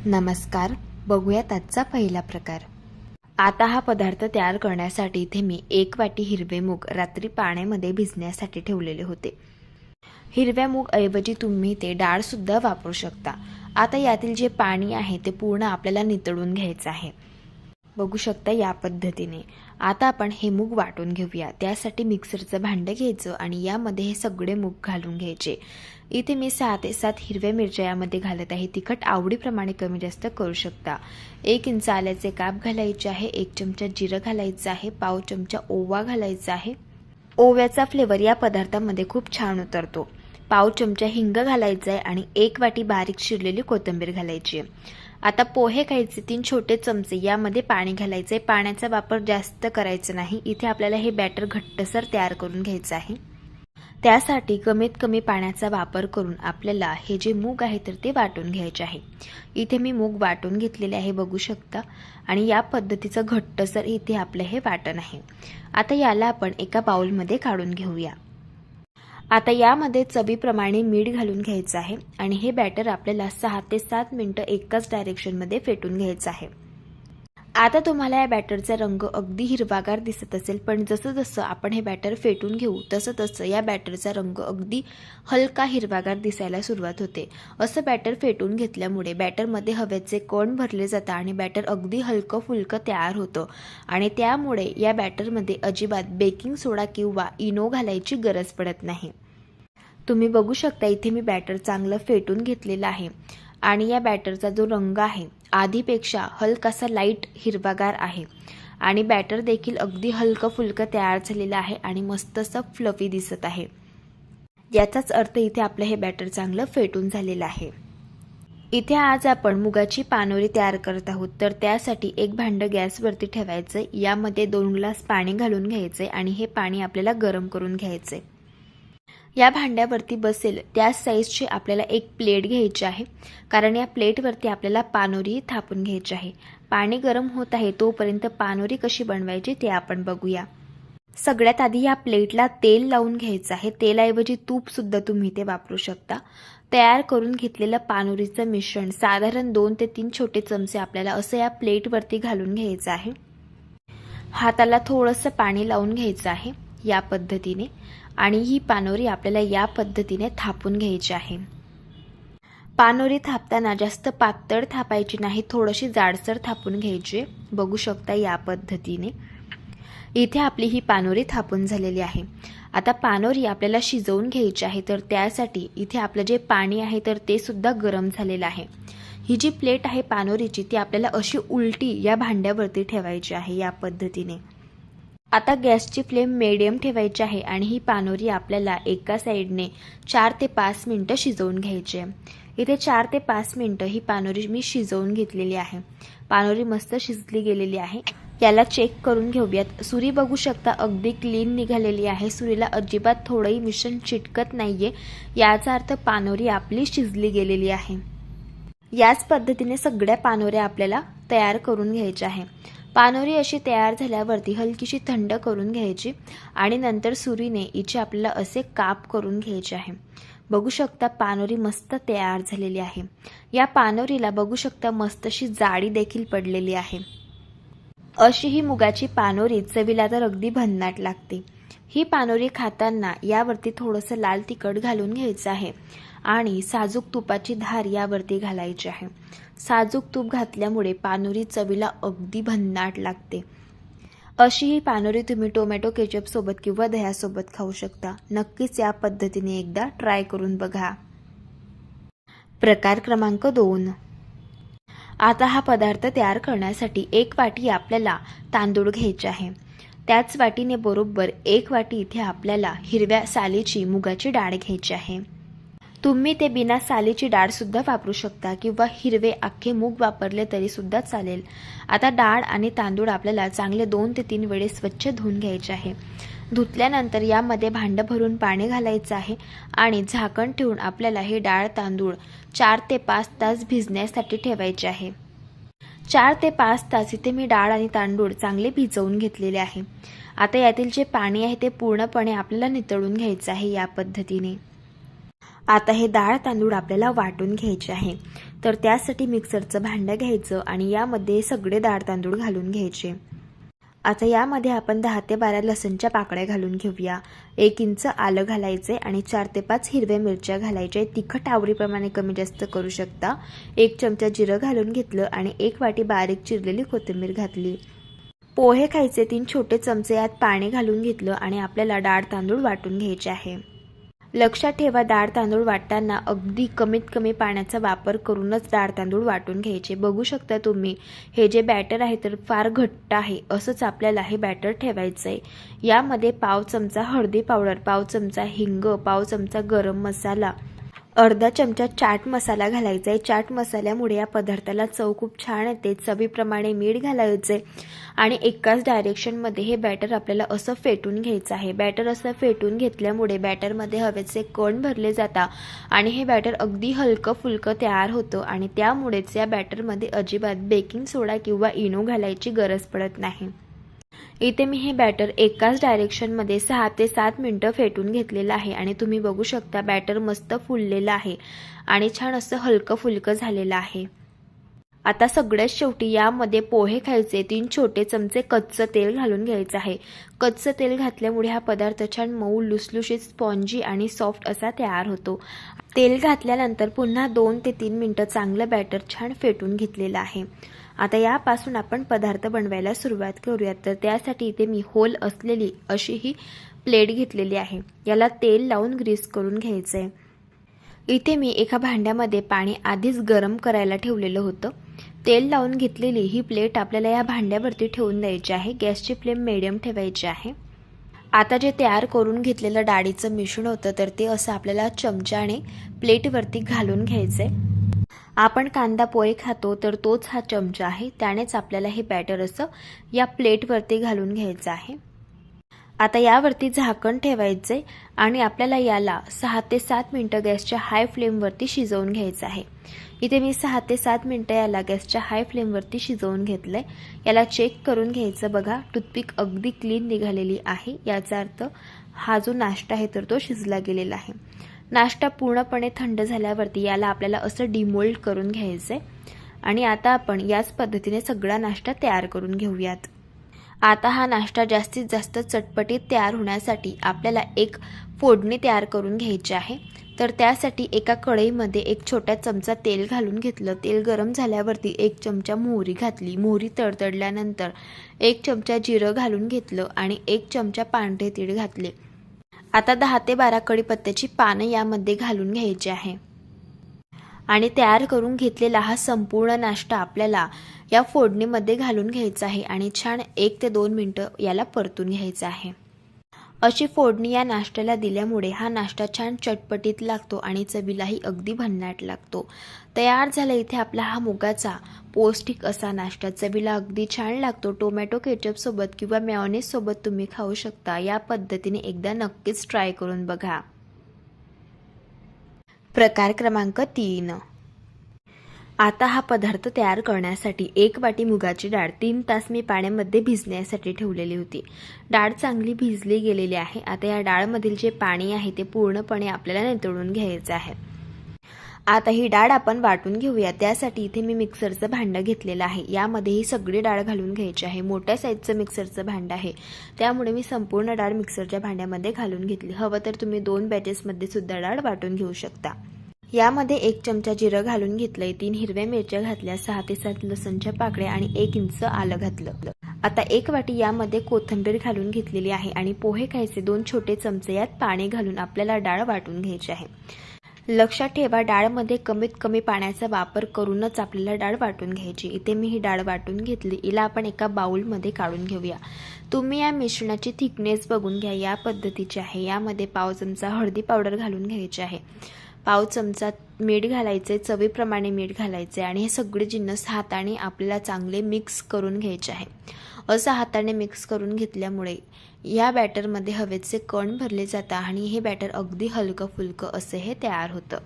नमस्कार. बघूयात आजचा पहिला प्रकार. आता हा पदार्थ तयार करण्यासाठी इथे मी 1 वाटी हिरवे मूग रात्री पाण्यामध्ये भिजण्यासाठी ठेवलेले होते. हिरव्या मूग ऐवजी तुम्ही ते डाळ सुद्धा वापरू शकता. आता यातील जे पाणी आहे ते पूर्ण आपल्याला नितळून घ्यायचं आहे. बघू शकता या पद्धतीने. आता आपण हे मूग वाटून घेऊया. त्यासाठी मिक्सरचं भांडं घ्यायचं आणि यामध्ये हे सगळे मूग घालून घ्यायचे. इथे मी 6 ते 7 हिरव्या मिरच्या यामध्ये घालत आहे. तिखट आवडीप्रमाणे कमी जास्त करू शकता. 1 इंच आल्याचे काप घालायचे आहे. 1 चमचा जिरं घालायचं आहे. पाव चमचा ओवा घालायचा आहे. ओव्याचा फ्लेवर या पदार्थामध्ये खूप छान उतरतो. पाव चमचा हिंग घालायचा आहे आणि 1 वाटी बारीक चिरलेली कोथिंबीर घालायची आहे. आता पोहे खायचे 3 छोटे चमचे यामध्ये पाणी घालायचे. पाण्याचा वापर जास्त करायचा नाही. इथे आपल्याला हे बॅटर घट्टसर तयार करून घ्यायचं आहे. त्यासाठी कमीत कमी पाण्याचा वापर करून आपल्याला हे जे मूग आहे तर ते वाटून घ्यायचे आहे. इथे मी मूग वाटून घेतलेले आहे बघू शकता आणि या पद्धतीचं घट्टसर इथे आपलं हे वाटण आहे. आता याला आपण एका बाउलमध्ये काढून घेऊया. आता यामध्ये चवीप्रमाणे मीठ घालून घ्यायचं आहे आणि हे बॅटर आपल्याला 6 ते 7 मिनिटं एकाच डायरेक्शनमध्ये फेटून घ्यायचं आहे. आता तुम्हाला या बॅटरचा रंग अगदी हिरवागार दिसत असेल, पण जसं जसं आपण हे बॅटर फेटून घेऊ तसं तसं या बॅटरचा रंग अगदी हलका हिरवागार दिसायला सुरुवात होते. असं बॅटर फेटून घेतल्यामुळे बॅटरमध्ये हवेचे कण भरले जातात आणि बॅटर अगदी हलकं फुलकं तयार होतं आणि त्यामुळे या बॅटरमध्ये अजिबात बेकिंग सोडा किंवा इनो घालायची गरज पडत नाही. तुम्ही बघू शकता इथे मी बॅटर चांगलं फेटून घेतलेलं आहे आणि या बॅटरचा जो रंग आहे आधीपेक्षा हलकासा लाईट हिरवागार आहे आणि बॅटर देखील अगदी हलकं फुलकं तयार झालेलं आहे आणि मस्त असं फ्लफी दिसत आहे. याचाच अर्थ इथे आपलं हे बॅटर चांगलं फेटून झालेलं आहे. इथे आज आपण मुगाची पानोरी तयार करत आहोत, तर त्यासाठी एक भांडं गॅसवरती ठेवायचं. यामध्ये 2 ग्लास पाणी घालून घ्यायचे आणि हे पाणी आपल्याला गरम करून घ्यायचे. या भांड्यावरती बसेल त्या साईजची आपल्याला एक प्लेट घ्यायची आहे, कारण या प्लेटवरती आपल्याला पानोरी थापून घ्यायची आहे. पाणी गरम होत आहे तोपर्यंत पानोरी कशी बनवायची ते आपण बघूया. सगळ्यात आधी या प्लेटला तेल लावून घ्यायचं आहे. तेलाऐवजी तूप सुद्धा तुम्ही ते वापरू शकता. तयार करून घेतलेलं पानोरीचं मिश्रण साधारण 2 ते 3 छोटे चमचे आपल्याला असं या प्लेटवरती घालून घ्यायचं आहे. हाताला थोडंसं पाणी लावून घ्यायचं आहे या पद्धतीने आणि ही पानोरी आपल्याला या पद्धतीने थापून घ्यायची आहे. पानोरी थापताना जास्त पातळ थापायची नाही, थोडीशी जाडसर थापून घ्यायची. बघू शकता या पद्धतीने. इथे आपली ही पानोरी थापून झालेली आहे. आता पानोरी आपल्याला शिजवून घ्यायची आहे, तर त्यासाठी इथे आपलं जे पाणी आहे तर ते सुद्धा गरम झालेलं आहे. ही जी प्लेट आहे पानोरीची ती आपल्याला अशी उलटी या भांड्यावरती ठेवायची आहे या पद्धतीने. आता गॅसची फ्लेम मीडियम ठेवायची आहे आणि ही पानोरी आपल्याला एका साईडने 4 ते 5 मिनिटं शिजवून घ्यायची आहे. इथे 4 ते 5 मिनिटं ही पानोरी मी शिजवून घेतलेली आहे. पानोरी मस्त शिजली गेलेली आहे. याला चेक करून घेऊयात. सुरी बघू शकता अगदी क्लीन निघालेली आहे. सुरीला अजिबात थोडंही मिश्रण चिटकत नाहीये. याचा अर्थ पानोरी आपली शिजली गेलेली आहे. याच पद्धतीने सगळ्या पानोऱ्या आपल्याला तयार करून घ्यायच्या आहे. पानोरी अशी तयार झाल्यावरती हलकीशी थंड करून घ्यायची आणि नंतर सुरीने हिचे आपल्याला असे काप करून घ्यायचे आहे. बघू शकता पानोरी मस्त तयार झालेली आहे. या पानोरीला बघू शकता मस्त अशी जाडी देखील पडलेली आहे. अशी ही मुगाची पानोरी चवीला तर अगदी भन्नाट लागते. ही पानोरी खाताना यावरती थोडंसं लाल तिखट घालून घ्यायचं आहे आणि साजूक तुपाची धार यावरती घालायची आहे. साजूक तूप घातल्यामुळे पानोरी चवीला अगदी भन्नाट लागते. अशी ही पानोरी तुम्ही टोमॅटो केचप सोबत किंवा दह्यासोबत खाऊ शकता. नक्कीच या पद्धतीने एकदा ट्राय करून बघा. प्रकार क्रमांक 2. आता हा पदार्थ तयार करण्यासाठी 1 वाटी आपल्याला तांदूळ घ्यायचे आहे. त्याच वाटीने बरोबर 1 वाटी इथे आपल्याला हिरव्या सालीची मुगाची डाळ घ्यायची आहे. तुम्ही ते बिना सालीची डाळ सुद्धा वापरू शकता किंवा हिरवे अख्खे मूग वापरले तरी सुद्धा चालेल. आता डाळ आणि तांदूळ आपल्याला चांगले 2 ते 3 वेळेस स्वच्छ धुवून घ्यायचे आहे. धुतल्यानंतर यामध्ये भांडं भरून पाणी घालायचं आहे आणि झाकण ठेवून आपल्याला हे डाळ तांदूळ 4 ते 5 तास भिजण्यासाठी ठेवायचे आहे. 4 ते 5 तास इथे मी डाळ आणि तांदूळ चांगले भिजवून घेतलेले आहे. आता यातील जे पाणी आहे ते पूर्णपणे आपल्याला नितळून घ्यायचं आहे या पद्धतीने. आता हे डाळ तांदूळ आपल्याला वाटून घ्यायचे आहे. तर त्यासाठी मिक्सरचं भांडं घ्यायचं आणि यामध्ये सगळे डाळ तांदूळ घालून घ्यायचे. आता यामध्ये आपण 10 ते 12 लसणच्या पाकळ्या घालून घेऊया. 1 इंच आलं घालायचे आणि 4 ते 5 हिरव्या मिरच्या घालायच्या. तिखट आवडीप्रमाणे कमी जास्त करू शकता. 1 चमचा जिरं घालून घेतलं आणि 1 वाटी बारीक चिरलेली कोथिंबीर घातली. पोहे खायचे 3 छोटे चमचे यात पाणी घालून घेतलं आणि आपल्याला डाळ तांदूळ वाटून घ्यायचे आहे. लक्षात ठेवा, डाळ तांदूळ वाटताना अगदी कमीत कमी पाण्याचा वापर करूनच डाळ तांदूळ वाटून घ्यायचे. बघू शकता तुम्ही, हे जे बॅटर आहे तर फार घट्ट आहे. असंच आपल्याला हे बॅटर ठेवायचं आहे. यामध्ये पाव चमचा हळदी पावडर, पाव चमचा हिंग, पाव चमचा गरम मसाला, अर्धा चमचा चाट मसाला घालायचा आहे. चाट मसाल्यामुळे या पदार्थाला चव खूप छान येते. चवीप्रमाणे मीठ घालायचे आणि एकाच डायरेक्शनमध्ये हे बॅटर आपल्याला असं फेटून घ्यायचं आहे. बॅटर असं फेटून घेतल्यामुळे बॅटरमध्ये हवेचे कण भरले जातात आणि हे बॅटर अगदी हलकं फुलकं तयार होतं आणि त्यामुळेच या बॅटरमध्ये अजिबात बेकिंग सोडा किंवा इनो घालायची गरज पडत नाही. इथे मी हे बॅटर एकाच डायरेक्शनमध्ये 6 ते 7 मिनिटं फेटून घेतलेलं आहे आणि तुम्ही बघू शकता बॅटर मस्त फुललेलं आहे आणि छान असं हलकं फुलकं झालेलं आहे. आता सगळ्यात शेवटी यामध्ये पोहे खायचे 3 छोटे चमचे कच्चं तेल घालून घ्यायचं आहे. कच्चं तेल घातल्यामुळे हा पदार्थ छान मऊ लुसलुशीत स्पॉन्जी आणि सॉफ्ट असा तयार होतो. तेल घातल्यानंतर पुन्हा 2 ते 3 मिनिटं चांगलं बॅटर छान फेटून घेतलेलं आहे. आता यापासून आपण पदार्थ बनवायला सुरुवात करूयात. तर त्यासाठी इथे मी होल असलेली अशी ही प्लेट घेतलेली आहे. याला तेल लावून ग्रीस करून घ्यायचं आहे. इथे मी एका भांड्यामध्ये पाणी आधीच गरम करायला ठेवलेलं होतं. तेल लावून घेतलेली ही प्लेट आपल्याला या भांड्यावरती ठेवून द्यायची आहे. गॅसची फ्लेम मिडियम ठेवायची आहे. आता जे तयार करून घेतलेलं डाळीचं मिश्रण होतं तर ते असं आपल्याला चमच्याने प्लेटवरती घालून घ्यायचं आहे. आपण कांदा पोहे खातो तर तोच हा चमचा आहे. त्यानेच आपल्याला हे बॅटर असं या प्लेटवरती घालून घ्यायचं आहे. आता यावरती झाकण ठेवायचे आणि आपल्याला याला 6 ते 7 मिनिटं गॅसच्या हाय फ्लेमवरती शिजवून घ्यायचं आहे. इथे मी 6 ते 7 मिनिटं याला गॅसच्या हाय फ्लेमवरती शिजवून घेतलंय. याला चेक करून घ्यायचं. बघा, टूथपिक अगदी क्लीन निघालेली आहे. याचा अर्थ हा जो नाश्ता आहे तर तो शिजला गेलेला आहे. नाश्ता पूर्णपणे थंड झाल्यावरती याला आपल्याला असं डिमोल्ड करून घ्यायचं आहे आणि आता आपण याच पद्धतीने सगळा नाश्ता तयार करून घेऊयात. आता हा नाश्ता जास्तीत जास्त चटपटीत तयार होण्यासाठी आपल्याला एक फोडणी तयार करून घ्यायची आहे. तर त्यासाठी एका कढईमध्ये 1 छोटा चमचा तेल घालून घेतलं. तेल गरम झाल्यावरती 1 चमचा मोहरी घातली. मोहरी तडतडल्यानंतर 1 चमचा जिरं घालून घेतलं आणि 1 चमचा पांढरे तीळ घातले. आता 10 ते 12 कढीपत्त्याची पानं यामध्ये घालून घ्यायची आहे आणि तयार करून घेतलेला हा संपूर्ण नाश्ता आपल्याला या फोडणीमध्ये घालून घ्यायचा आहे आणि छान 1 ते 2 मिनिटं याला परतून घ्यायचं आहे. अशी फोडणी या नाश्त्याला दिल्यामुळे हा नाश्ता छान चटपटीत लागतो आणि चवीलाही अगदी भन्नाट लागतो. तयार झाला इथे आपला हा मुगाचा पौष्टिक असा नाश्ता. चवीला अगदी छान लागतो. टोमॅटो केचप सोबत किंवा मेयोनेज सोबत तुम्ही खाऊ शकता. या पद्धतीने एकदा नक्कीच ट्राय करून बघा. प्रकार क्रमांक 3. आता हा पदार्थ तयार करण्यासाठी 1 वाटी मुगाची डाळ 3 तास मी पाण्यामध्ये भिजण्यासाठी ठेवलेली होती. डाळ चांगली भिजली गेलेली आहे. आता या डाळमधील जे पाणी आहे ते पूर्णपणे आपल्याला नितळून घ्यायचं आहे. आता ही डाळ आपण वाटून घेऊया. त्यासाठी इथे मी मिक्सरचं भांडं घेतलेलं आहे. यामध्ये ही सगळी डाळ घालून घ्यायची आहे. मोठ्या साईजचं मिक्सरचं भांडं आहे, त्यामुळे मी संपूर्ण डाळ मिक्सरच्या भांड्यामध्ये घालून घेतली. हवं तर तुम्ही 2 बॅचेसमध्ये सुद्धा डाळ वाटून घेऊ शकता. यामध्ये 1 चमचा जिरं घालून घेतलंय. 3 हिरव्या मिरच्या घातल्या, 6 ते 7 लसणच्या पाकळ्या आणि 1 इंच आलं घातलं. आता 1 वाटी यामध्ये कोथिंबीर घालून घेतलेली आहे आणि पोहे खायचे 2 छोटे चमचे यात पाणी घालून आपल्याला डाळ वाटून घ्यायची आहे. लक्षात ठेवा, डाळमध्ये कमीत कमी पाण्याचा वापर करूनच आपल्याला डाळ वाटून घ्यायची. इथे मी ही डाळ वाटून घेतली. हिला आपण एका बाउलमध्ये काढून घेऊया. तुम्ही या मिश्रणाची थिकनेस बघून घ्या. या पद्धतीची आहे. यामध्ये पाव चमचा हळदी पावडर घालून घ्यायची आहे. पाव चमचा मीठ घालायचे, चवीप्रमाणे मीठ घालायचे आणि हे सगळे जिन्नस हाताने आपल्याला चांगले मिक्स करून घ्यायचे आहे. असं हाताने मिक्स करून घेतल्यामुळे या बॅटरमध्ये हवेचे कण भरले जातात आणि हे बॅटर अगदी हलकं फुलकं असं हे तयार होतं.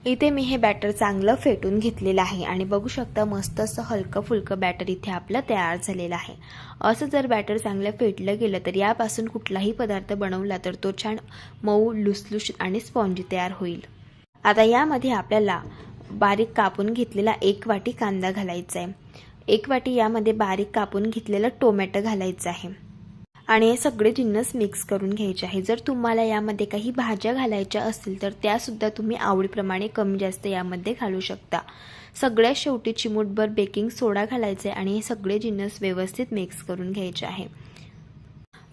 इथे मी हे बॅटर चांगलं फेटून घेतलेलं आहे आणि बघू शकता मस्त असं हलकं फुलकं बॅटर इथे आपलं तयार झालेलं आहे. असं जर बॅटर चांगलं फेटलं गेलं तर यापासून कुठलाही पदार्थ बनवला तर तो छान मऊ लुसलुशीत आणि स्पॉन्जी तयार होईल. आता यामध्ये आपल्याला बारीक कापून घेतलेला 1 वाटी कांदा घालायचा आहे. 1 वाटी यामध्ये बारीक कापून घेतलेलं टोमॅटो घालायचं आहे आणि हे सगळे जिन्नस मिक्स करून घ्यायचे आहे. जर तुम्हाला यामध्ये काही भाज्या घालायच्या असतील तर त्यासुद्धा तुम्ही आवडीप्रमाणे कमी जास्त यामध्ये घालू शकता. सगळ्यात शेवटी चिमूटभर बेकिंग सोडा घालायचे आणि हे सगळे जिन्नस व्यवस्थित मिक्स करून घ्यायचे आहे.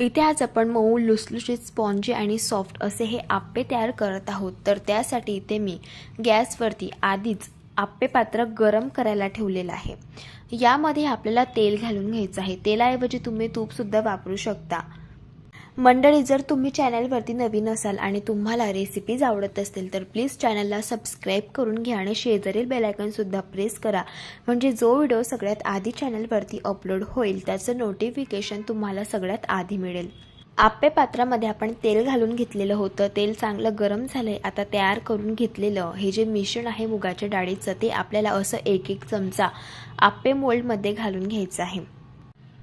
इथे आज आपण मऊ लुसलुशीत स्पॉन्जी आणि सॉफ्ट असे हे आप्पे तयार करत आहोत. तर त्यासाठी इथे मी गॅसवरती आधीच आप्पे पात्र गरम करायला ठेवलेलं आहे. यामध्ये आपल्याला तेल घालून घ्यायचं आहे. तेलाऐवजी तुम्ही तूपसुद्धा वापरू शकता. मंडळी, जर तुम्ही चॅनलवरती नवीन असाल आणि तुम्हाला रेसिपीज आवडत असतील तर प्लीज चॅनलला सबस्क्राईब करून घ्या आणि शेजारील बेल आयकॉनसुद्धा प्रेस करा, म्हणजे जो व्हिडिओ सगळ्यात आधी चॅनलवरती अपलोड होईल त्याचं नोटिफिकेशन तुम्हाला सगळ्यात आधी मिळेल. आप्पे पात्रामध्ये आपण तेल घालून घेतलेलं होतं. तेल चांगलं गरम झालंय. आता तयार करून घेतलेलं हे जे मिश्रण आहे मुगाच्या डाळीचं ते आपल्याला असं 1-1 चमचा आप्पे मोल्डमध्ये घालून घ्यायचं आहे.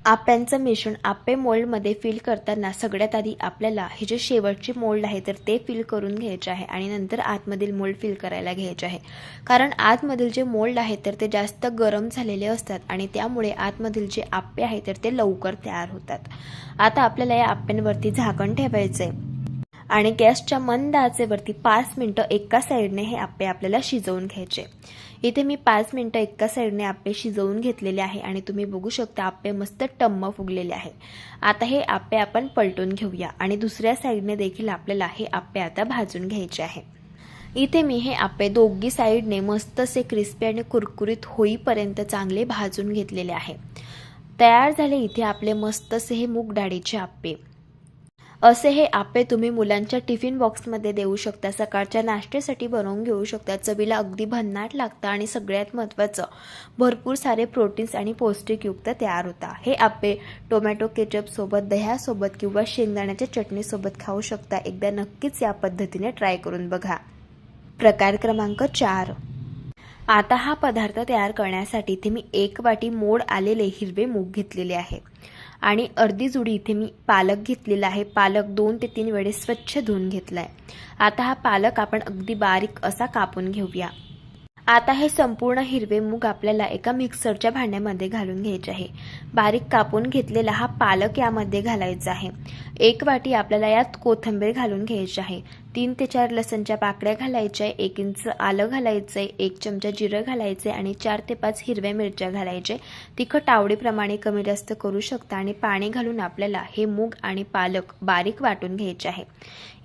आप्यांचं मिश्रण आप्पे मोल्डमध्ये फिल करताना सगळ्यात आधी आपल्याला हे जे शेवटचे मोल्ड आहे तर ते फिल करून घ्यायचे आहे आणि नंतर आतमधील मोल्ड फिल करायला घ्यायचे आहे. कारण आतमधील जे मोल्ड आहे तर ते जास्त गरम झालेले असतात आणि त्यामुळे आतमधील जे आप्पे आहे तर ते लवकर तयार होतात. आता आपल्याला या आप्यांवरती झाकण ठेवायचं आहे आणि गॅसच्या मंद आचेवरती 5 मिनिटं एका साईडने हे आप्पे आपल्याला शिजवून घ्यायचे. इथे मी 5 मिनिटं एका साईडने आप्पे शिजवून घेतलेले आहे आणि तुम्ही बघू शकता आप्पे मस्त टम्म फुगलेले आहे. आता हे आप्पे आपण पलटून घेऊया आणि दुसऱ्या साईडने देखील आपल्याला हे आप्पे आता भाजून घ्यायचे आहे. इथे मी हे आप्पे दोघी साईडने मस्त असे क्रिस्पी आणि कुरकुरीत होईपर्यंत चांगले भाजून घेतलेले आहे. तयार झाले इथे आपले मस्त असे हे मूग डाळीचे आप्पे. असे हे आप्पे तुम्ही मुलांच्या टिफिन बॉक्समध्ये देऊ शकता. सकाळच्या नाश्त्यासाठी बनवून घेऊ शकता. चवीला अगदी भन्नाट लागतं आणि सगळ्यात महत्त्वाचं भरपूर सारे प्रोटीन्स आणि पौष्टिकयुक्त तयार होता. हे आप्पे टोमॅटो केचपसोबत, दह्यासोबत किंवा शेंगदाण्याच्या चटणीसोबत खाऊ शकता. एकदा नक्कीच या पद्धतीने ट्राय करून बघा. प्रकार क्रमांक 4. आता हा पदार्थ तयार करण्यासाठी इथे मी 1 वाटी मोड आलेले हिरवे मूग घेतलेले आहे आणि अर्धी जुडी इथे मी पालक घेतलेला आहे. पालक 2 ते 3 वेळेस स्वच्छ धुवून घेतलाय. आता हा पालक आपण अगदी बारीक असा कापून घेऊया. आता हे संपूर्ण हिरवे मूग आपल्याला एका मिक्सरच्या भांड्यामध्ये घालून घ्यायचे आहे. बारीक कापून घेतलेला हा पालक यामध्ये घालायचा आहे. 1 वाटी आपल्याला यात कोथिंबीर घालून घ्यायची आहे. 3 ते 4 लसणच्या पाकळ्या घालायच्या, 1 इंच आलं घालायचंय, 1 चमचा जिरं घालायचे आणि 4 ते 5 हिरव्या मिरच्या घालायचे. तिखट आवडीप्रमाणे कमी जास्त करू शकता आणि पाणी घालून आपल्याला हे मूग आणि पालक बारीक वाटून घ्यायचे आहे.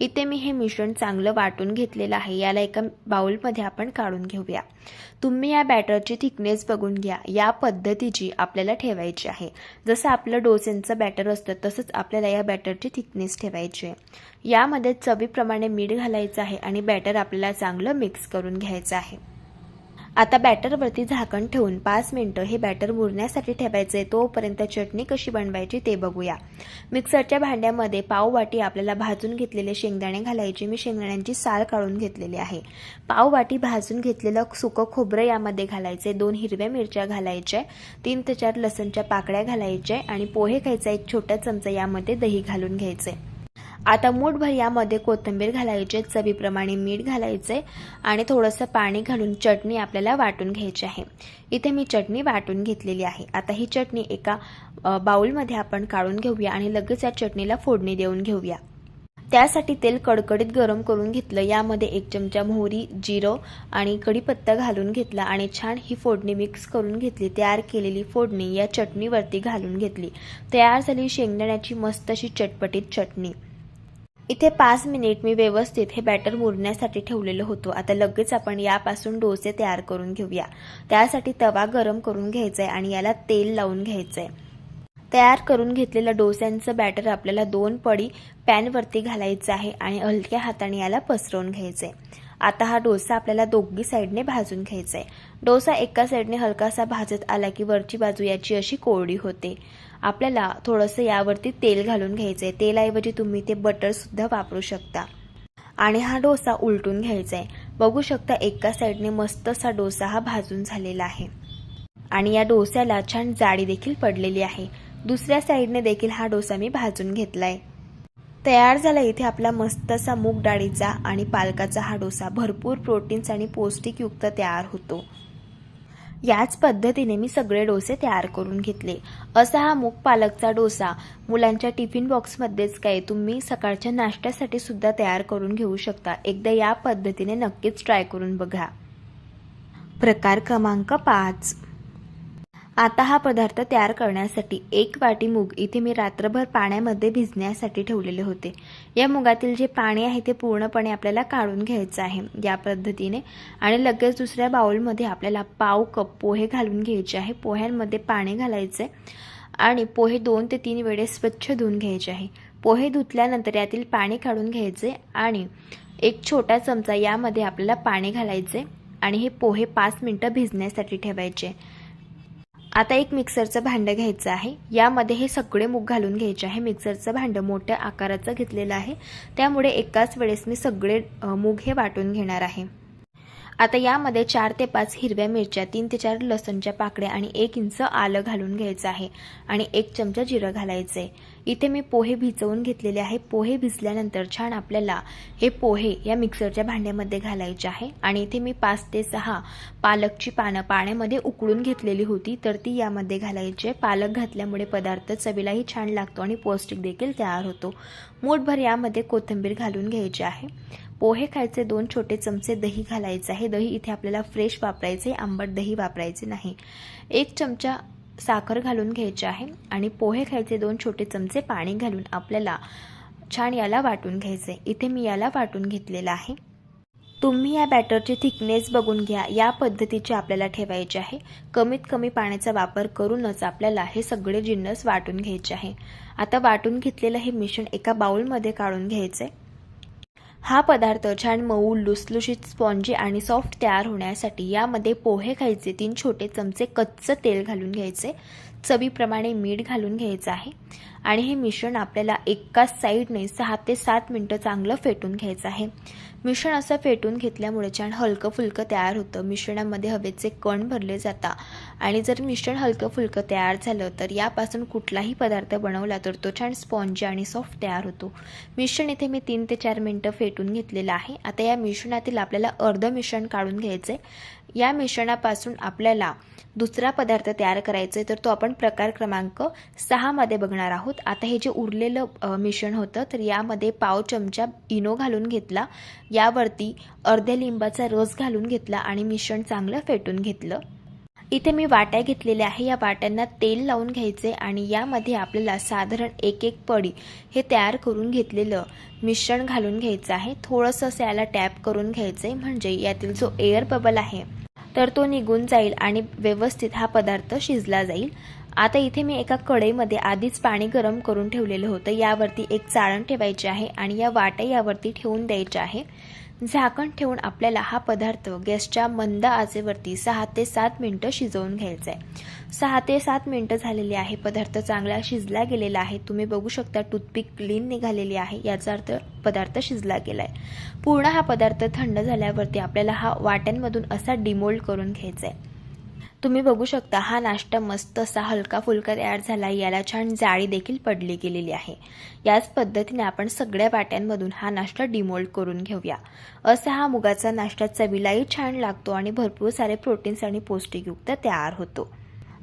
इथे मी हे मिश्रण चांगलं वाटून घेतलेलं आहे. याला एका बाउलमध्ये आपण काढून घेऊया. तुम्ही या बॅटरची थिकनेस बघून घ्या. या पद्धतीची आपल्याला ठेवायची आहे. जसं आपलं डोसेंचं बॅटर असतं तसंच आपल्याला या बॅटरची थिकनेस ठेवायची आहे. यामध्ये चवीप्रमाणे मीठ घालायचं आहे आणि बॅटर आपल्याला चांगलं मिक्स करून घ्यायचं आहे. आता बॅटरवरती झाकण ठेवून 5 मिनिटं हे बॅटर मुरण्यासाठी ठेवायचं आहे. तोपर्यंत चटणी कशी बनवायची ते बघूया. मिक्सरच्या भांड्यामध्ये पाव वाटी आपल्याला भाजून घेतलेले शेंगदाणे घालायचे. मी शेंगदाण्यांची साल काढून घेतलेली आहे. पाव वाटी भाजून घेतलेलं सुकं खोबरं यामध्ये घालायचे. 2 हिरव्या मिरच्या घालायच्या, 3 ते 4 लसणच्या पाकळ्या घालायच्या आणि पोहे खायचा 1 छोटा चमचा यामध्ये दही घालून घ्यायचे. आता मूठभर यामध्ये कोथिंबीर घालायचे, चवीप्रमाणे मीठ घालायचे आणि थोडंसं पाणी घालून चटणी आपल्याला वाटून घ्यायची आहे. इथे मी चटणी वाटून घेतलेली आहे. आता ही चटणी एका बाउलमध्ये आपण काढून घेऊया आणि लगेच या चटणीला फोडणी देऊन घेऊया. त्यासाठी तेल कडकडीत गरम करून घेतलं. यामध्ये 1 चमचा मोहरी, जिरं आणि कढीपत्ता घालून घेतला आणि छान ही फोडणी मिक्स करून घेतली. तयार केलेली फोडणी या चटणीवरती घालून घेतली. तयार झाली शेंगदाण्याची मस्त अशी चटपटीत चटणी. इथे 5 मिनिट मी व्यवस्थित हे बॅटर मुरण्यासाठी ठेवलेलं होतं. आता लगेच आपण यापासून डोसे तयार करून घेऊया. त्यासाठी तवा गरम करून घ्यायचा आहे आणि याला तेल लावून घ्यायचं आहे. तयार करून घेतलेलं डोस्यांचं बॅटर आपल्याला 2 पडी पॅनवरती घालायचं आहे आणि हलक्या हाताने याला पसरवून घ्यायचं आहे. आता हा डोसा आपल्याला दोघी साईडने भाजून घ्यायचा आहे. डोसा एका साईडने हलकासा भाजत आला की वरची बाजू याची अशी कोरडी होते. आपल्याला थोडंसं यावरती तेल घालून घ्यायचं आहे. तेलाऐवजी तुम्ही ते बटरसुद्धा वापरू शकता आणि हा डोसा उलटून घ्यायचा आहे. बघू शकता एका साईडने मस्त असा डोसा हा भाजून झालेला आहे आणि या डोस्याला छान जाडी देखील पडलेली आहे। दुसऱ्या साईडने देखील हा डोसा मी भाजून घेतलाय। तयार झाला इथे आपला मस्त असा मूग डाळीचा आणि पालकाचा हा डोसा भरपूर प्रोटीन्स आणि पौष्टिकयुक्त तयार होतो। याच पद्धतीने मी सगळे डोसे तयार करून घेतले। असा हा मूग पालकचा डोसा मुलांच्या टिफिन बॉक्समध्येच काय तुम्ही सकाळच्या नाश्त्यासाठी सुद्धा तयार करून घेऊ शकता। एकदा या पद्धतीने नक्कीच ट्राय करून बघा। प्रकार क्रमांक 5। आता हा पदार्थ तयार करण्यासाठी 1 वाटी मूग इथे मी रात्रभर पाण्यामध्ये भिजण्यासाठी ठेवलेले होते। या मुगातील जे पाणी आहे ते पूर्णपणे आपल्याला काढून घ्यायचं आहे या पद्धतीने आणि लगेच दुसऱ्या बाउलमध्ये आपल्याला पाव कप पोहे घालून घ्यायचे आहे। पोह्यांमध्ये पाणी घालायचे आणि पोहे 2 ते 3 वेळेस स्वच्छ धुवून घ्यायचे आहे। पोहे धुतल्यानंतर यातील पाणी काढून घ्यायचे आणि एक छोटा चमचा यामध्ये आपल्याला पाणी घालायचे आणि हे पोहे 5 मिनिटं भिजण्यासाठी ठेवायचे। आता एक मिक्सरचं भांडं घ्यायचं आहे। यामध्ये हे सगळे मूग घालून घ्यायचे आहे। मिक्सरचं भांडं मोठ्या आकाराचं घेतलेलं आहे, त्यामुळे एकाच वेळेस मी सगळे मूग हे वाटून घेणार आहे। आता यामध्ये 4 ते 5 हिरव्या मिरच्या, 3 ते 4 लसूणच्या पाकळ्या आणि 1 इंच आलं घालून घ्यायचं आहे आणि 1 चमचा जिरं घालायचे। इथे मी पोहे भिजवून घेतलेले आहे। पोहे भिजल्यानंतर छान आपल्याला हे पोहे या मिक्सरच्या भांड्यामध्ये घालायचे आहे आणि इथे मी 5 ते 6 पालकची पानं पाण्यामध्ये उकळून घेतलेली होती तर ती यामध्ये घालायची। पालक घातल्यामुळे पदार्थ चवीलाही छान लागतो आणि पौष्टिक देखील तयार होतो। मूठभर यामध्ये कोथिंबीर घालून घ्यायची आहे। पोहे खायचे 2 छोटे चमचे दही घालायचे आहे। दही इथे आपल्याला फ्रेश वापरायचे, आंबट दही वापरायचे नाही। 1 चमचा साखर घालून घ्यायची आहे आणि पोहे खायचे 2 छोटे चमचे पाणी घालून आपल्याला छान याला वाटून घ्यायचे। इथे मी याला वाटून घेतलेला आहे। तुम्ही या बॅटरची थिकनेस बघून घ्या, या पद्धतीचे आपल्याला ठेवायचे आहे। कमीत कमी पाण्याचा वापर करूनच आपल्याला हे सगळे जिन्नस वाटून घ्यायचे आहे। आता वाटून घेतलेलं हे मिश्रण एका बाउलमध्ये काढून घ्यायचे। हा पदार्थ छान मऊ, लुसलुशीत, स्पॉन्जी आणि सॉफ्ट तयार होण्यासाठी यामध्ये पोहे खायचे 3 छोटे चमचे कच्चं तेल घालून घ्यायचे। चवीप्रमाणे मीठ घालून घ्यायचं आहे आणि हे मिश्रण आपल्याला एकाच साईडने 6 ते 7 मिनिटं चांगलं फेटून घ्यायचं आहे। मिश्रण असं फेटून घेतल्यामुळे छान हलकं फुलकं तयार होतं। मिश्रणामध्ये हवेचे कण भरले जातात आणि जर मिश्रण हलकं फुलकं तयार झालं तर यापासून कुठलाही पदार्थ बनवला तर तो छान स्पॉन्जी आणि सॉफ्ट तयार होतो। मिश्रण इथे मी 3 ते 4 मिनिटं फेटून घेतलेलं आहे। आता या मिश्रणातील आपल्याला अर्ध मिश्रण काढून घ्यायचे। या मिश्रणापासून आपल्याला दुसरा पदार्थ तयार करायचा आहे तर तो आपण प्रकार क्रमांक 6 मध्ये बघणार आहोत। आता हे जे उरलेलं मिश्रण होतं तर यामध्ये पाव चमचा इनो घालून घेतला, यावरती अर्ध्या लिंबाचा रस घालून घेतला आणि मिश्रण चांगलं फेटून घेतलं। इथे मी वाट्या घेतलेल्या आहे। या वाट्यांना तेल लावून घ्यायचे आणि यामध्ये आपल्याला साधारण 1-1 पडी हे तयार करून घेतलेलं मिश्रण घालून घ्यायचं आहे। थोडंसं असं याला टॅप करून घ्यायचे म्हणजे यातील जो एअर बबल आहे तर तो निघून जाईल आणि व्यवस्थित हा पदार्थ शिजला जाईल। आता इथे मी एका कढईमध्ये आधीच पाणी गरम करून ठेवलेलं होतं, यावरती एक चाळण ठेवायचे आहे आणि या वाट्या यावरती ठेवून द्यायच्या आहे। झाकण ठेवून आपल्याला हा पदार्थ गॅसच्या मंद आचेवरती 6 ते 7 मिनिटं शिजवून घ्यायचा आहे। 6 ते 7 मिनिटं झालेली आहे। पदार्थ चांगला शिजला गेलेला आहे। तुम्ही बघू शकता टूथपिक क्लीन निघालेली आहे, याचा अर्थ पदार्थ शिजला गेलाय। पूर्ण हा पदार्थ थंड झाल्यावरती आपल्याला हा वाट्यांमधून असा डिमोल्ड करून घ्यायचा आहे। तुम्ही बघू शकता हा नाश्ता मस्त असा हलका फुलका तयार झाला, याला छान जाळी देखील पडली गेलेली आहे। याच पद्धतीने आपण सगळ्या वाट्यांमधून हा नाश्ता डिमोल्ड करून घेऊया। असा हा मुगाचा नाश्ता चवीलाही छान लागतो आणि भरपूर सारे प्रोटीन्स आणि पौष्टिकयुक्त तयार होतो।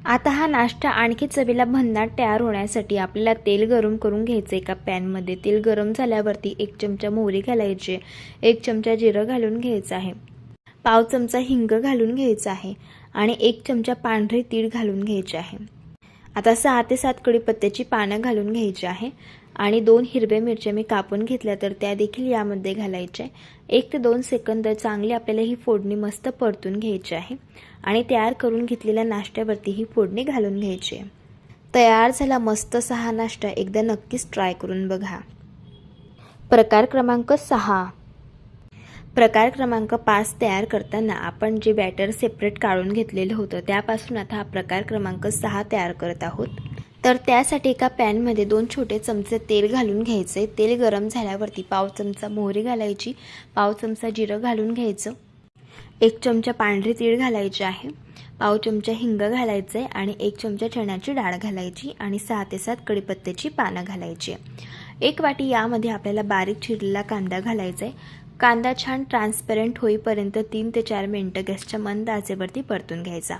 आता हा नाश्ता आणखी चवीला भन्नाट तयार होण्यासाठी आपल्याला तेल गरम करून घ्यायचे एका पॅनमध्ये। तेल गरम झाल्यावरती 1 चमचा मोहरी घालायची, 1 चमचा जिरं घालून घ्यायचं आहे, पाव चमचा हिंग घालून घ्यायचा आहे आणि 1 चमचा पांढरे तीळ घालून घ्यायचे आहे। आता 6 ते 7 कढीपत्त्याची पानं घालून घ्यायची आहे आणि 2 हिरव्या मिरच्या मी कापून घेतल्या तर त्या देखील यामध्ये घालायच्या। 1 ते 2 सेकंद चांगली आपल्याला ही फोडणी मस्त परतून घ्यायची आहे आणि तयार करून घेतलेल्या नाश्त्यावरती ही फोडणी घालून घ्यायची आहे। तयार झाला मस्त असा हा नाश्ता, एकदा नक्कीच ट्राय करून बघा। प्रकार क्रमांक 6। प्रकार क्रमांक 5 तयार करताना आपण जे बॅटर सेपरेट काढून घेतलेलं होतं त्यापासून आता हा प्रकार क्रमांक 6 तयार करत आहोत। तर त्यासाठी एका पॅनमध्ये 2 छोटे चमचे तेल घालून घ्यायचे। तेल गरम झाल्यावरती पाव चमचा मोहरी घालायची, पाव चमचा जिरं घालून घ्यायचं, 1 चमचा पांढरे तीळ घालायचे आहे, पाव चमचा हिंग घालायचं आहे आणि 1 चमचा चण्याची डाळ घालायची आणि 6 ते 7 कढीपत्त्याची पानं घालायची. 1 वाटी यामध्ये आपल्याला बारीक चिरलेला कांदा घालायचा आहे. कांदा छान ट्रान्सपरंट होईपर्यंत 3 ते 4 मिनिटं गॅसच्या मंद आचेवरती परतून घ्यायचा.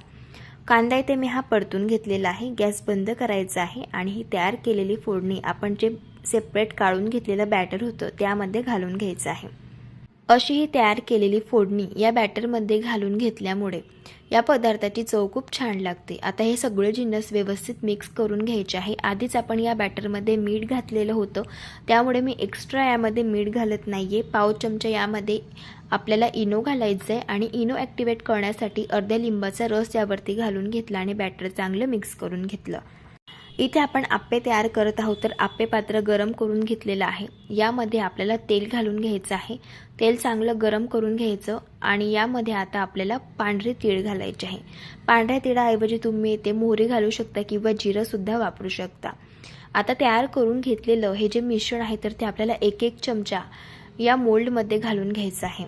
कांदा इथे मी हा परतून घेतलेला आहे. गॅस बंद करायचा आहे आणि ही तयार केलेली फोडणी आपण जे सेपरेट काढून घेतलेलं बॅटर होतं त्यामध्ये घालून घ्यायचं आहे. अशी ही तयार केलेली फोडणी या बॅटरमध्ये घालून घेतल्यामुळे या पदार्थाची चव खूप छान लागते. आता हे सगळे जिन्नस व्यवस्थित मिक्स करून घ्यायचे आहे. आधीच आपण या बॅटरमध्ये मीठ घातलेलं होतं, त्यामुळे मी एक्स्ट्रा यामध्ये मीठ घालत नाहीये. पाव चमचा यामध्ये आपल्याला इनो घालायचं आहे आणि इनो ॲक्टिवेट करण्यासाठी अर्ध्या लिंबाचा रस यावरती घालून घेतला आणि बॅटर चांगलं मिक्स करून घेतलं. इथे आपण आप्पे तयार करत आहोत, तर आप्पे पात्र गरम करून घेतलेलं आहे. यामध्ये आपल्याला तेल घालून घ्यायचं आहे. तेल चांगलं गरम करून घ्यायचं आणि यामध्ये आता आपल्याला पांढरे तीळ घालायचे आहे. पांढऱ्या तिळाऐवजी तुम्ही इथे मोहरी घालू शकता किंवा जिरंसुद्धा वापरू शकता. आता तयार करून घेतलेलं हे जे मिश्रण आहे तर ते आपल्याला 1-1 चमचा या मोल्डमध्ये घालून घ्यायचं आहे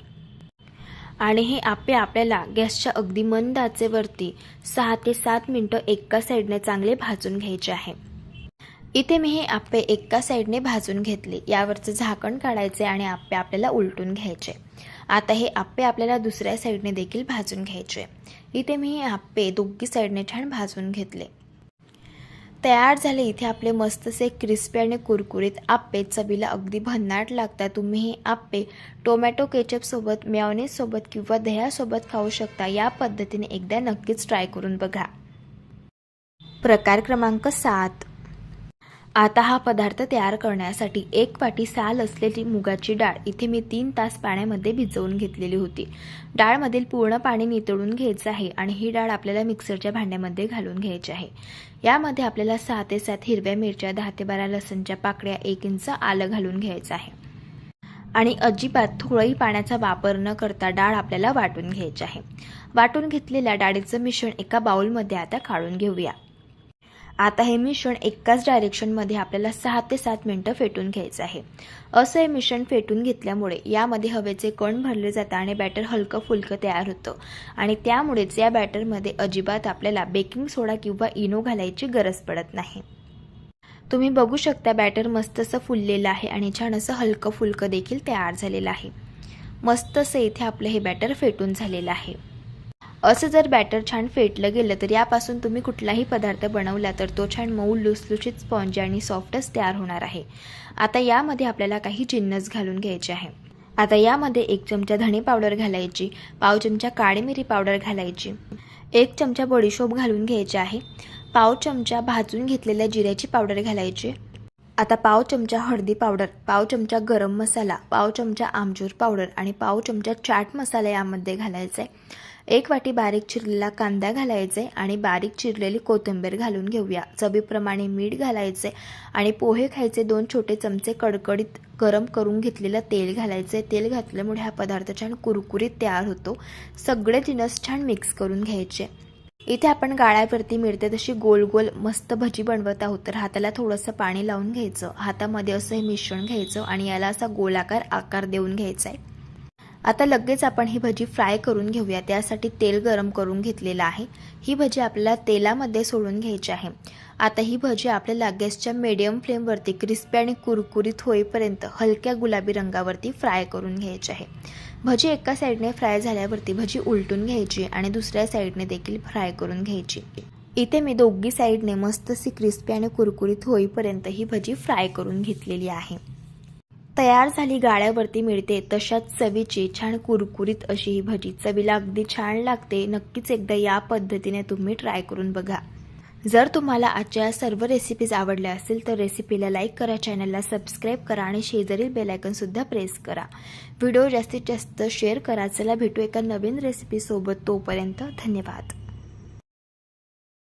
आणि हे आप्पे आपल्याला गॅसच्या अगदी मंद आचेवरती 6 ते 7 मिनिटं एका साईडने चांगले भाजून घ्यायचे आहे. इथे मी हे आप्पे एका साईडने भाजून घेतले. यावरचं झाकण काढायचे आणि आप्पे आपल्याला उलटून घ्यायचे. आता हे आप्पे आपल्याला दुसऱ्या साईडने देखील भाजून घ्यायचे. इथे मी हे आप्पे दोन्ही साईडने छान भाजून घेतले. तयार झाले इथे आपले मस्तसे क्रिस्पी आणि कुरकुरीत आप्पे. चवीला अगदी भन्नाट लागतात. तुम्ही हे आप्पे टोमॅटो केचपसोबत, मेयोनेजसोबत किंवा दह्यासोबत खाऊ शकता. या पद्धतीने एकदा नक्कीच ट्राय करून बघा. प्रकार क्रमांक 7. आता हा पदार्थ तयार करण्यासाठी 1 वाटी साल असलेली मुगाची डाळ इथे मी 3 तास पाण्यामध्ये भिजवून घेतलेली होती. डाळमधील पूर्ण पाणी नितळून घ्यायचं आहे आणि ही डाळ आपल्याला मिक्सरच्या भांड्यामध्ये घालून घ्यायची आहे. यामध्ये आपल्याला 6 ते 7 हिरव्या मिरच्या, 10 ते 12 लसणच्या पाकळ्या, 1 इंच आलं घालून घ्यायचं आहे आणि अजिबात थोडंही पाण्याचा वापर न करता डाळ आपल्याला वाटून घ्यायची आहे. वाटून घेतलेल्या डाळीचं मिश्रण एका बाउलमध्ये आता काढून घेऊया. आता हे मिश्रण एकाच डायरेक्शनमध्ये आपल्याला 6 ते 7 मिनिटं फेटून घ्यायचं आहे. असं हे मिश्रण फेटून घेतल्यामुळे यामध्ये हवेचे कण भरले जातात आणि बॅटर हलकं फुलकं तयार होतं आणि त्यामुळेच या बॅटरमध्ये अजिबात आपल्याला बेकिंग सोडा किंवा इनो घालायची गरज पडत नाही. तुम्ही बघू शकता बॅटर मस्त असं फुललेलं आहे आणि छान असं हलकं फुलकं देखील तयार झालेलं आहे. मस्त असं इथे आपलं हे बॅटर फेटून झालेलं आहे. असं जर बॅटर छान फेटलं गेलं तर यापासून तुम्ही कुठलाही पदार्थ बनवला तर तो छान मऊ, लुसलुशीत, स्पॉन्जी आणि सॉफ्टच तयार होणार आहे. आता यामध्ये आपल्याला काही जिन्नस घालून घ्यायचे आहे. आता यामध्ये 1 चमचा धणे पावडर घालायची, पाव चमचा काळी मिरी पावडर घालायची, 1 चमचा बडीशोप घालून घ्यायचे आहे, पाव चमचा भाजून घेतलेल्या जिऱ्याची पावडर घालायची. आता पाव चमचा हळदी पावडर, पाव चमचा गरम मसाला, पाव चमचा आमचूर पावडर आणि पाव चमचा चाट मसाला यामध्ये घालायचा आहे. 1 वाटी बारीक चिरलेला कांदा घालायचा आहे आणि बारीक चिरलेली कोथिंबीर घालून घेऊया. चवीप्रमाणे मीठ घालायचे आणि पोहे खायचे 2 छोटे चमचे कडकडीत गरम करून घेतलेलं तेल घालायचे. तेल घातल्यामुळे हा पदार्थ छान कुरकुरीत तयार होतो. सगळे जिन्नस छान मिक्स करून घ्यायचे. इथे आपण गाळ्यावरती मिळते तशी गोल गोल मस्त भजी बनवत आहोत, तर हाताला थोडंसं पाणी लावून घ्यायचं. हातामध्ये असं हे मिश्रण घ्यायचं आणि याला असा गोलाकार आकार देऊन घ्यायचा आहे. आता लगेच आपण ही भजी फ्राय करून घेऊया. त्यासाठी तेल गरम करून घेतलेलं आहे. ही भजी आपल्याला तेलामध्ये सोडून घ्यायची आहे. आता ही भजी आपल्याला गॅसच्या मीडियम फ्लेमवरती क्रिस्पी आणि कुरकुरीत होईपर्यंत हलक्या गुलाबी रंगावरती फ्राय करून घ्यायची आहे. भजी एका साईडने फ्राय झाल्यावरती भजी उलटून घ्यायची आणि दुसऱ्या साईडने देखील फ्राय करून घ्यायची. इथे मी दोन्ही साईडने मस्तशी क्रिस्पी आणि कुरकुरीत होईपर्यंत ही भजी फ्राय करून घेतलेली आहे. तयार झाली, गाळ्यावरती मिळते तशाच चवीची छान कुरकुरीत अशी ही भजी. चवीला अगदी छान लागते. नक्कीच एकदा या पद्धतीने तुम्ही ट्राय करून बघा. जर तुम्हाला आजच्या सर्व रेसिपीज आवडल्या असतील तर रेसिपीला लाईक करा, चॅनलला सबस्क्राईब करा आणि शेजारील बेल आयकॉन सुद्धा प्रेस करा. व्हिडिओ जास्तीत जास्त शेअर करा. चला भेटू एका नवीन रेसिपीसोबत. तोपर्यंत धन्यवाद.